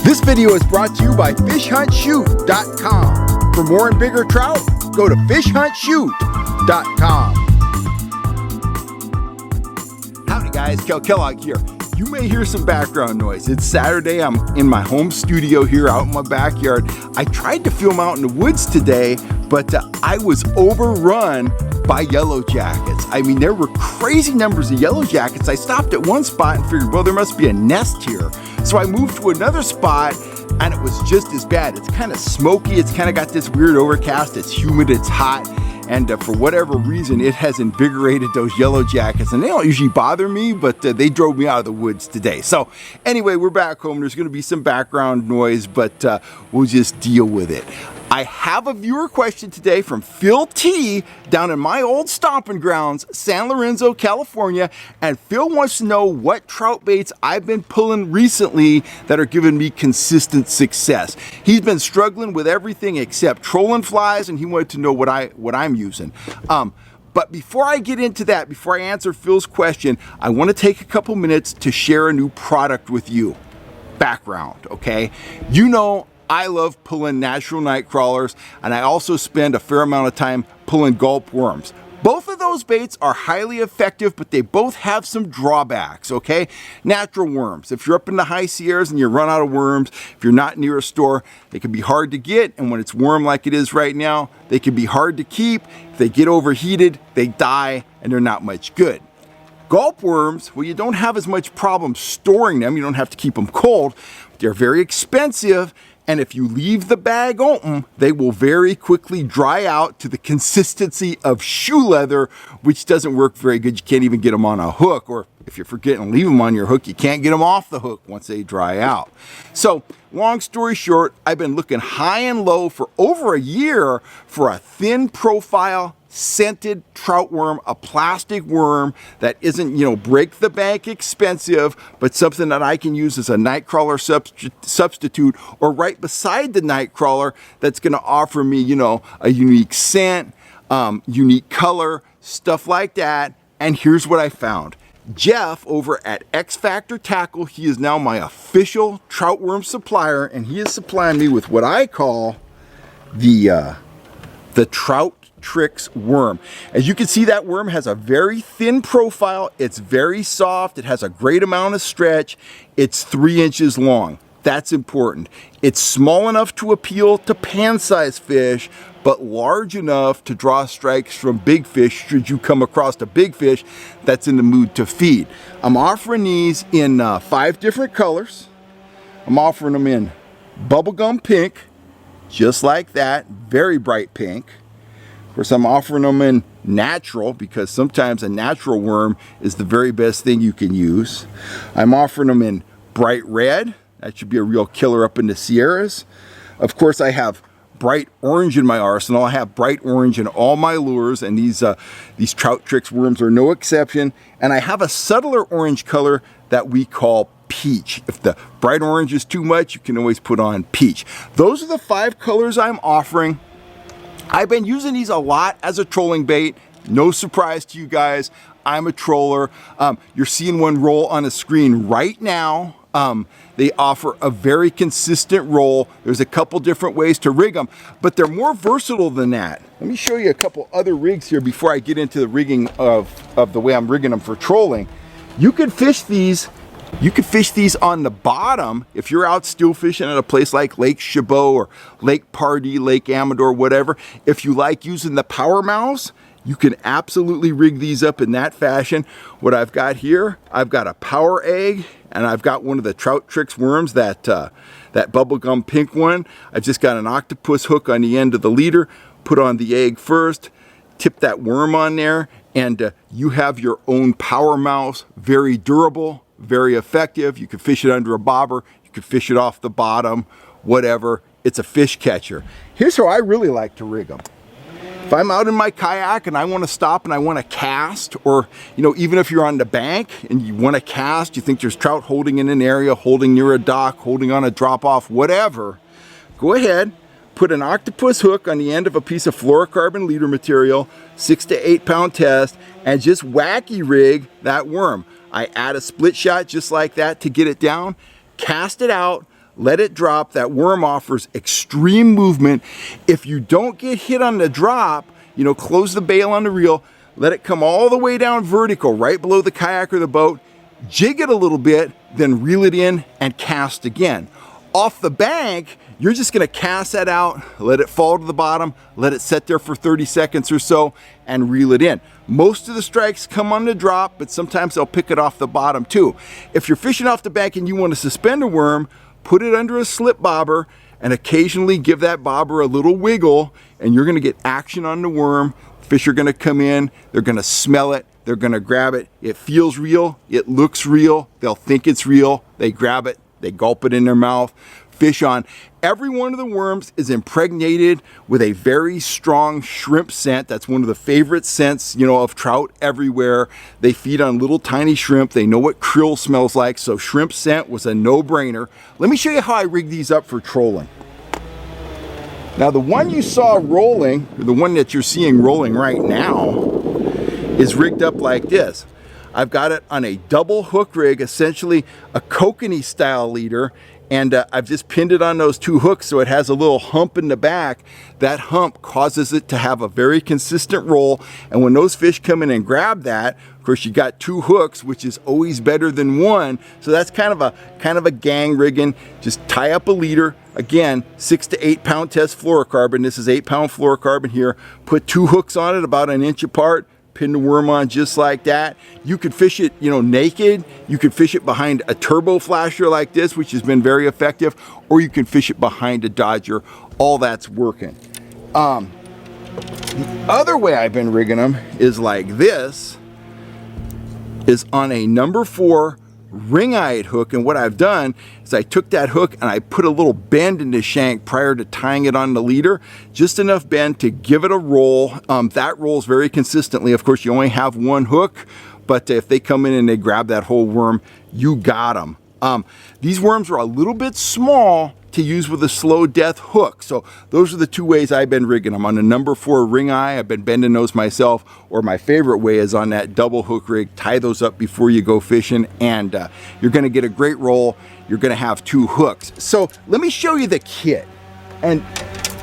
This video is brought to you by FishHuntShoot.com. For more and bigger trout, go to FishHuntShoot.com. Howdy guys, Kel Kellogg here. You may hear some background noise. It's Saturday, I'm in my home studio here out in my backyard. I tried to film out in the woods today, but I was overrun by yellow jackets. I mean, there were crazy numbers of yellow jackets. I stopped at one spot and figured, well, there must be a nest here. So I moved to another spot and it was just as bad. It's kind of smoky, it's kind of got this weird overcast, it's humid, it's hot. And for whatever reason, it has invigorated those yellow jackets. And they don't usually bother me, but they drove me out of the woods today. So anyway, we're back home. There's gonna be some background noise, but we'll just deal with it. I have a viewer question today from Phil T down in my old stomping grounds, San Lorenzo, California. And Phil wants to know what trout baits I've been pulling recently that are giving me consistent success. He's been struggling with everything except trolling flies, and he wanted to know what I'm using. But before I get into that, before I answer Phil's question, I want to take a couple minutes to share a new product with you. Background, okay? You know, I love pulling natural night crawlers, and I also spend a fair amount of time pulling gulp worms. Both of those baits are highly effective, but they both have some drawbacks, okay? Natural worms. If you're up in the high Sierras and you run out of worms, if you're not near a store, they can be hard to get, and when it's warm like it is right now, they can be hard to keep. If they get overheated, they die, and they're not much good. Gulp worms, well, you don't have as much problem storing them. You don't have to keep them cold. They're very expensive. And if you leave the bag open, they will very quickly dry out to the consistency of shoe leather, which doesn't work very good. You can't even get them on a hook, or if you forget and leave them on your hook, you can't get them off the hook once they dry out. So, long story short, I've been looking high and low for over a year for a thin profile, scented trout worm, a plastic worm that isn't, you know, break the bank expensive, but something that I can use as a night crawler substitute, or right beside the night crawler that's going to offer me, you know, a unique scent, unique color, stuff like that. And here's what I found. Jeff over at X Factor Tackle, he is now my official trout worm supplier, and he is supplying me with what I call the Trout Trix worm. As you can see, that worm has a very thin profile. It's very soft. It has a great amount of stretch. It's 3 inches long. That's important. It's small enough to appeal to pan-sized fish, but large enough to draw strikes from big fish should you come across a big fish that's in the mood to feed. I'm offering these in 5 different colors. I'm offering them in bubblegum pink, just like that, very bright pink. Of course, I'm offering them in natural, because sometimes a natural worm is the very best thing you can use. I'm offering them in bright red. That should be a real killer up in the Sierras. Of course, I have bright orange in my arsenal. I have bright orange in all my lures, and these Trout Trix worms are no exception. And I have a subtler orange color that we call peach. If the bright orange is too much, you can always put on peach. Those are the 5 colors I'm offering. I've been using these a lot as a trolling bait. No surprise to you guys, I'm a troller. You're seeing one roll on the screen right now. They offer a very consistent roll. There's a couple different ways to rig them, but they're more versatile than that. Let me show you a couple other rigs here before I get into the rigging of the way I'm rigging them for trolling. You could fish these. You could fish these on the bottom if you're out still fishing at a place like Lake Chabot or Lake Pardee, Lake Amador, whatever. If you like using the power mouths, you can absolutely rig these up in that fashion. What I've got here, I've got a power egg, and I've got one of the Trout Trix worms, that bubblegum pink one. I've just got an octopus hook on the end of the leader, put on the egg first, tip that worm on there, and you have your own power mouths, very durable, very effective. You can fish it under a bobber, you can fish it off the bottom, whatever. It's a fish catcher. Here's how I really like to rig them. If I'm out in my kayak and I want to stop and I want to cast, or, you know, even if you're on the bank and you want to cast, you think there's trout holding in an area, holding near a dock, holding on a drop off, whatever, go ahead, put an octopus hook on the end of a piece of fluorocarbon leader material, 6 to 8 pound test, and just wacky rig that worm. I add a split shot just like that to get it down, cast it out, let it drop. That worm offers extreme movement. If you don't get hit on the drop, you know, close the bail on the reel, let it come all the way down vertical, right below the kayak or the boat, jig it a little bit, then reel it in and cast again. Off the bank, you're just gonna cast that out, let it fall to the bottom, let it sit there for 30 seconds or so, and reel it in. Most of the strikes come on the drop, but sometimes they'll pick it off the bottom too. If you're fishing off the bank and you want to suspend a worm, put it under a slip bobber and occasionally give that bobber a little wiggle, and you're gonna get action on the worm. Fish are gonna come in, they're gonna smell it, they're gonna grab it. It feels real, it looks real, they'll think it's real, they grab it, they gulp it in their mouth, fish on. Every one of the worms is impregnated with a very strong shrimp scent. That's one of the favorite scents, you know, of trout everywhere. They feed on little tiny shrimp. They know what krill smells like, so shrimp scent was a no-brainer. Let me show you how I rig these up for trolling. Now the one you saw rolling, or the one that you're seeing rolling right now, is rigged up like this. I've got it on a double hook rig, essentially a kokanee style leader, and I've just pinned it on those two hooks so it has a little hump in the back. That hump causes it to have a very consistent roll, and when those fish come in and grab that, of course you got two hooks, which is always better than one, so that's kind of a gang rigging. Just tie up a leader, again 6 to 8 pound test fluorocarbon. This is 8 pound fluorocarbon here. Put two hooks on it about an inch apart, pin the worm on just like that. You could fish it, you know, naked. You could fish it behind a turbo flasher like this, which has been very effective, or you can fish it behind a Dodger. All that's working. The other way I've been rigging them is like this, is on a number 4 ring-eyed hook, and what I've done is I took that hook and I put a little bend in the shank prior to tying it on the leader, just enough bend to give it a roll. That rolls very consistently. Of course, you only have one hook, but if they come in and they grab that whole worm, you got them. These worms are a little bit small to use with a slow death hook. So those are the two ways I've been rigging them. On the number 4 ring eye, I've been bending those myself, or my favorite way is on that double hook rig. Tie those up before you go fishing, and you're gonna get a great roll. You're gonna have two hooks. So let me show you the kit. And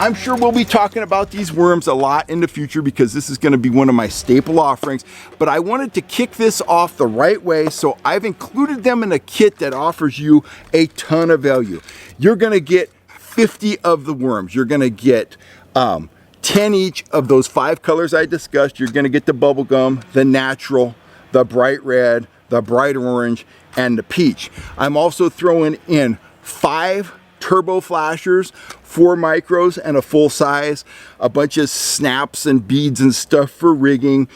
I'm sure we'll be talking about these worms a lot in the future because this is gonna be one of my staple offerings, but I wanted to kick this off the right way, so I've included them in a kit that offers you a ton of value. You're gonna get 50 of the worms. You're gonna get 10 each of those 5 colors I discussed. You're gonna get the bubblegum, the natural, the bright red, the bright orange, and the peach. I'm also throwing in 5 turbo flashers, 4 micros and a full size, a bunch of snaps and beads and stuff for rigging.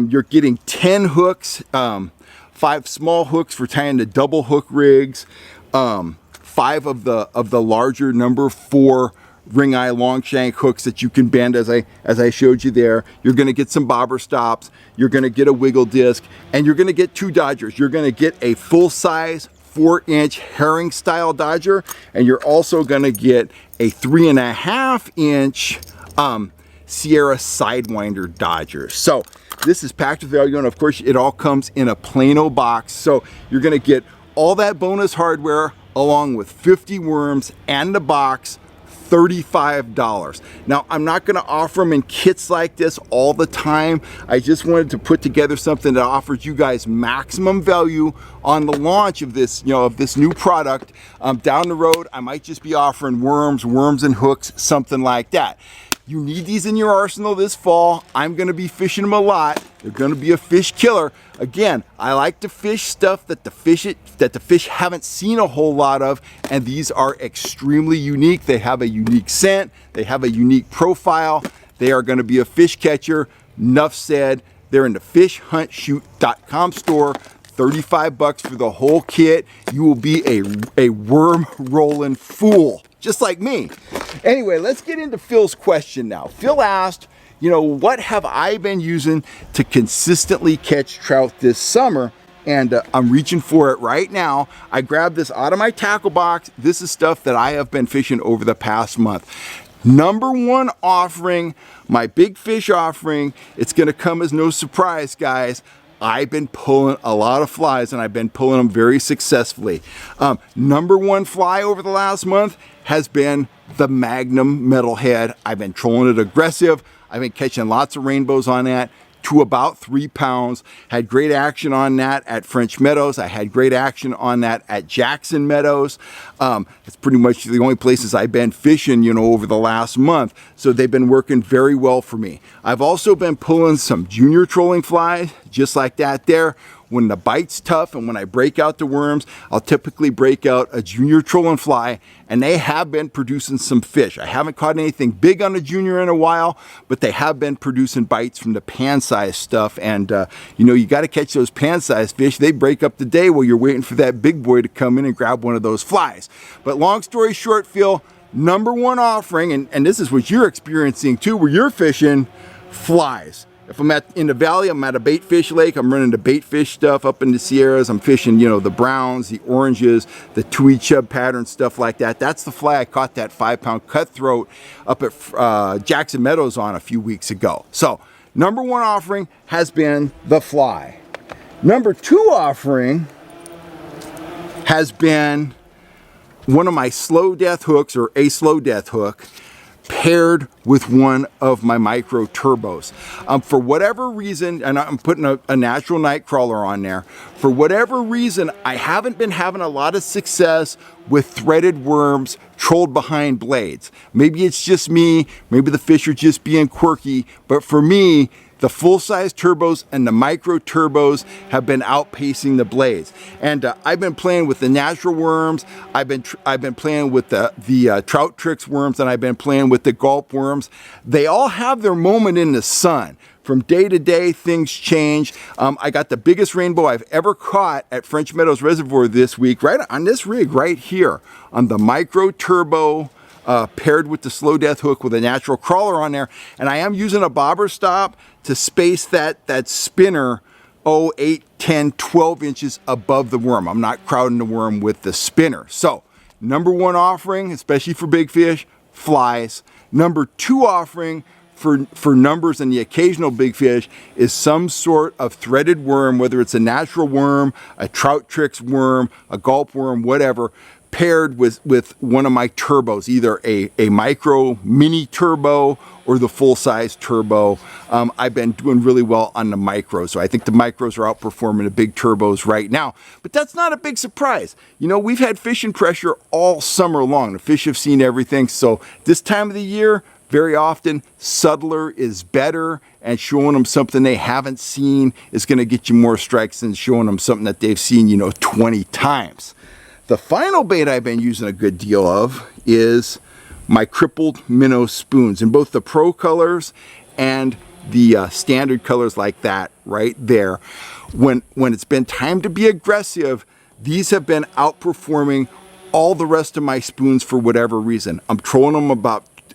You're getting 10 hooks, 5 small hooks for tying the double hook rigs, 5 of the larger number 4 ring eye long shank hooks that you can bend as I showed you there. You're gonna get some bobber stops, you're gonna get a wiggle disc, and you're gonna get 2 Dodgers. You're gonna get a full size 4-inch herring style Dodger, and you're also gonna get a 3.5-inch Sierra Sidewinder Dodger. So this is packed with value, and of course it all comes in a Plano box. So you're gonna get all that bonus hardware along with 50 worms and the box, $35. Now, I'm not gonna offer them in kits like this all the time. I just wanted to put together something that offers you guys maximum value on the launch of this, you know, of this new product. Down the road, I might just be offering worms and hooks, something like that. You need these in your arsenal this fall. I'm gonna be fishing them a lot. They're gonna be a fish killer. Again, I like to fish stuff that the fish haven't seen a whole lot of, and these are extremely unique. They have a unique scent, they have a unique profile. They are gonna be a fish catcher. Enough said. They're in the fishhuntshoot.com store. $35 for the whole kit. You will be a worm rolling fool, just like me. Anyway, let's get into Phil's question now. Phil asked, you know, what have I been using to consistently catch trout this summer? And I'm reaching for it right now. I grabbed this out of my tackle box. This is stuff that I have been fishing over the past month. Number 1 offering, my big fish offering, it's gonna come as no surprise, guys. I've been pulling a lot of flies, and I've been pulling them very successfully. Number one fly over the last month has been the Magnum Metalhead. I've been trolling it aggressive. I've been catching lots of rainbows on that to about 3 pounds. Had great action on that at French Meadows. I had great action on that at Jackson Meadows. It's pretty much the only places I've been fishing, over the last month. So they've been working very well for me. I've also been pulling some junior trolling flies, just like that there. When the bite's tough and when I break out the worms, I'll typically break out a junior trolling fly, and they have been producing some fish. I haven't caught anything big on a junior in a while, but they have been producing bites from the pan-sized stuff. And you got to catch those pan-sized fish. They break up the day while you're waiting for that big boy to come in and grab one of those flies. But long story short, Phil, number one offering, and this is what you're experiencing too, where you're fishing, flies. If I'm in the valley, I'm at a bait fish lake, I'm running the bait fish stuff up in the Sierras, I'm fishing, the browns, the oranges, the Tweed chub pattern, stuff like that. That's the fly I caught that 5-pound cutthroat up at Jackson Meadows on a few weeks ago. So, number one offering has been the fly. Number two offering has been one of my slow death hooks, or a slow death hook, paired with one of my micro turbos. For whatever reason, and I'm putting a natural night crawler on there, for whatever reason, I haven't been having a lot of success with threaded worms trolled behind blades. Maybe it's just me, maybe the fish are just being quirky, but for me, the full-size turbos and the micro turbos have been outpacing the blades. And I've been playing with the natural worms. I've been playing with the Trout Trix worms, and I've been playing with the gulp worms. They all have their moment in the sun. From day to day, things change. I got the biggest rainbow I've ever caught at French Meadows Reservoir this week, right on this rig right here, on the micro turbo, paired with the slow death hook with a natural crawler on there. And I am using a bobber stop to space that spinner 8, 10, 12 inches above the worm. I'm not crowding the worm with the spinner. So, number one offering, especially for big fish, flies. Number two offering for numbers and the occasional big fish is some sort of threaded worm, whether it's a natural worm, a Trout Trix worm, a gulp worm, whatever, paired with one of my turbos, either a micro mini turbo or the full-size turbo. I've been doing really well on the micros, so I think the micros are outperforming the big turbos right now. But that's not a big surprise. We've had fishing pressure all summer long. The fish have seen everything, so this time of the year, very often, subtler is better, and showing them something they haven't seen is going to get you more strikes than showing them something that they've seen, 20 times. The final bait I've been using a good deal of is my crippled minnow spoons in both the pro colors and the standard colors, like that right there. When it's been time to be aggressive, these have been outperforming all the rest of my spoons for whatever reason. I'm trolling them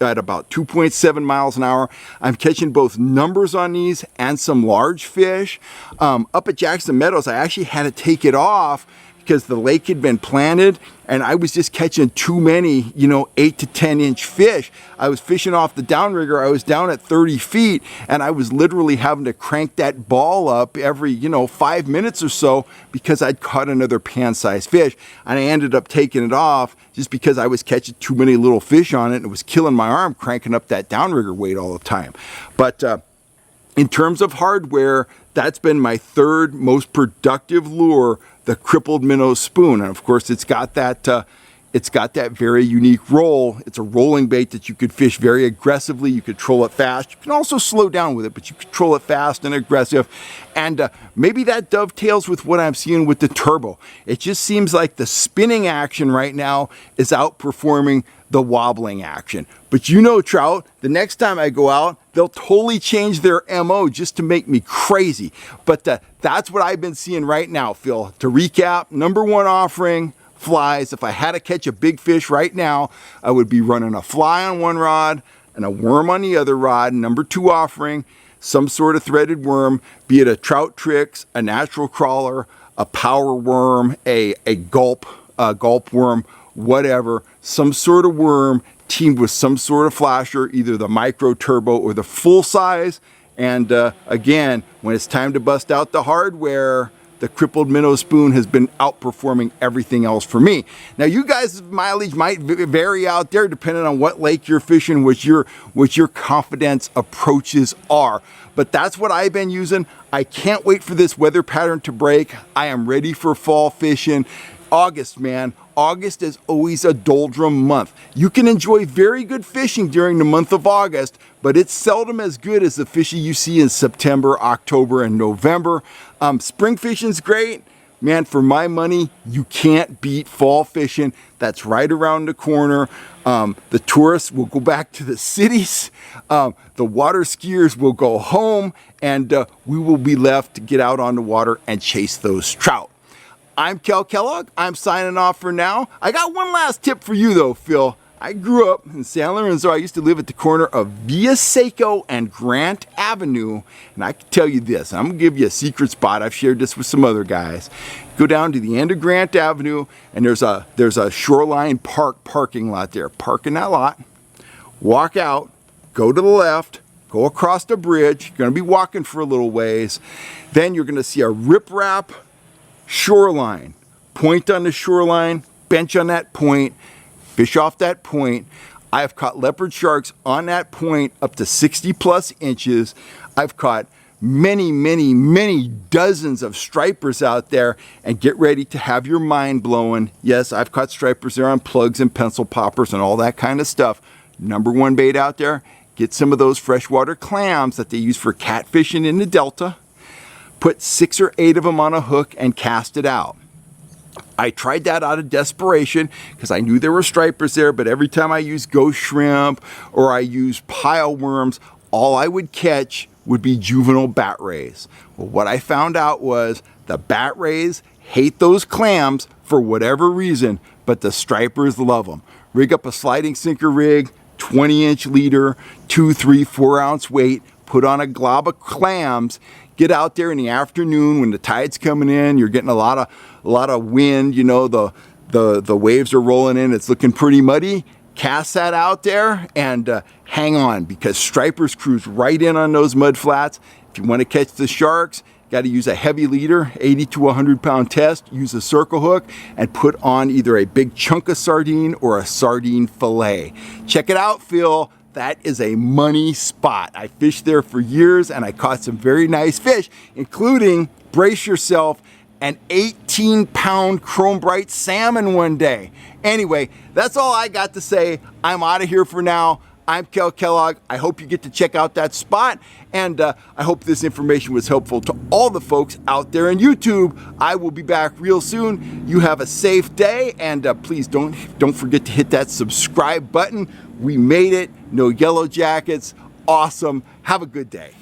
at about 2.7 miles an hour. I'm catching both numbers on these and some large fish. Up at Jackson Meadows, I actually had to take it off because the lake had been planted and I was just catching too many, 8 to 10 inch fish. I was fishing off the downrigger. I was down at 30 feet and I was literally having to crank that ball up every, 5 minutes or so because I'd caught another pan-sized fish. And I ended up taking it off just because I was catching too many little fish on it and it was killing my arm cranking up that downrigger weight all the time. But in terms of hardware, that's been my third most productive lure, the crippled minnow spoon. And of course, it's got that very unique roll. It's a rolling bait that you could fish very aggressively. You could troll it fast. You can also slow down with it, but you could troll it fast and aggressive. And maybe that dovetails with what I'm seeing with the turbo. It just seems like the spinning action right now is outperforming the wobbling action. But trout, the next time I go out, they'll totally change their MO just to make me crazy. But that's what I've been seeing right now, Phil. To recap, number one offering, flies. If I had to catch a big fish right now, I would be running a fly on one rod and a worm on the other rod. Number two offering, some sort of threaded worm, be it a Trout Trix, a natural crawler, a power worm, a gulp worm, whatever, some sort of worm teamed with some sort of flasher, either the micro turbo or the full size, And again, when it's time to bust out the hardware, the crippled minnow spoon has been outperforming everything else for me. Now, you guys' mileage might vary out there depending on what lake you're fishing, what your confidence approaches are. But that's what I've been using. I can't wait for this weather pattern to break. I am ready for fall fishing. August, man. August is always a doldrum month. You can enjoy very good fishing during the month of August, but it's seldom as good as the fishing you see in September, October, and November. Spring fishing's great. Man, for my money, you can't beat fall fishing. That's right around the corner. The tourists will go back to the cities. The water skiers will go home, and we will be left to get out on the water and chase those trout. I'm Kel Kellogg. I'm signing off for now. I got one last tip for you though, Phil. I grew up in San Lorenzo. I used to live at the corner of Villa Seco and Grant Avenue. And I can tell you this, I'm gonna give you a secret spot. I've shared this with some other guys. Go down to the end of Grant Avenue and there's a Shoreline Park parking lot there. Park in that lot, walk out, go to the left, go across the bridge. You're gonna be walking for a little ways. Then you're gonna see a riprap shoreline, point on the shoreline, bench on that point, fish off that point. I have caught leopard sharks on that point up to 60 plus inches. I've caught many, many, many dozens of stripers out there, and get ready to have your mind blowing. Yes, I've caught stripers there on plugs and pencil poppers and all that kind of stuff. Number one bait out there, get some of those freshwater clams that they use for catfishing in the Delta. Put 6 or 8 of them on a hook and cast it out. I tried that out of desperation because I knew there were stripers there, but every time I used ghost shrimp or I used pile worms, all I would catch would be juvenile bat rays. Well, what I found out was the bat rays hate those clams for whatever reason, but the stripers love them. Rig up a sliding sinker rig, 20-inch leader, 2, 3, 4 ounce weight, put on a glob of clams. Get out there in the afternoon when the tide's coming in. You're getting a lot of wind. You know, the waves are rolling in. It's looking pretty muddy. Cast that out there and hang on, because stripers cruise right in on those mud flats. If you want to catch the sharks, got to use a heavy leader, 80 to 100 pound test. Use a circle hook and put on either a big chunk of sardine or a sardine fillet. Check it out, Phil. That is a money spot. I fished there for years and I caught some very nice fish, including, brace yourself, an 18-pound chrome bright salmon one day. Anyway, that's all I got to say. I'm out of here for now. I'm Kel Kellogg. I hope you get to check out that spot, and I hope this information was helpful to all the folks out there on YouTube. I will be back real soon. You have a safe day, and please don't forget to hit that subscribe button. We made it. No yellow jackets. Awesome. Have a good day.